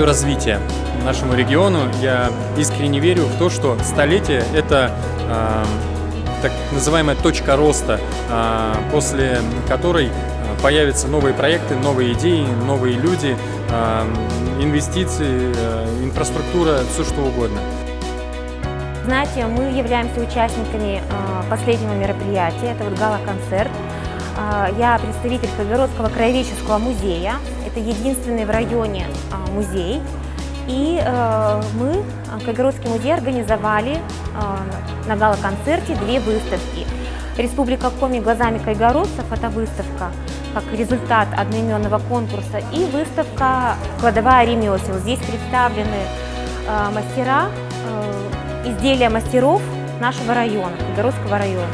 развития нашему региону. Я искренне верю в то, что столетие – это так называемая точка роста, после которой появятся новые проекты, новые идеи, новые люди, инвестиции, инфраструктура, все что угодно. Знаете, мы являемся участниками последнего мероприятия, это вот гала-концерт. Я представитель Кайгородского краеведческого музея, это единственный в районе музей. И мы, Кайгородский музей, организовали на гала-концерте 2 выставки. «Республика Коми глазами кайгородцев» – это выставка как результат одноименного конкурса, и выставка «Кладовая ремесел». Здесь представлены мастера, изделия мастеров нашего района, Кайгородского района.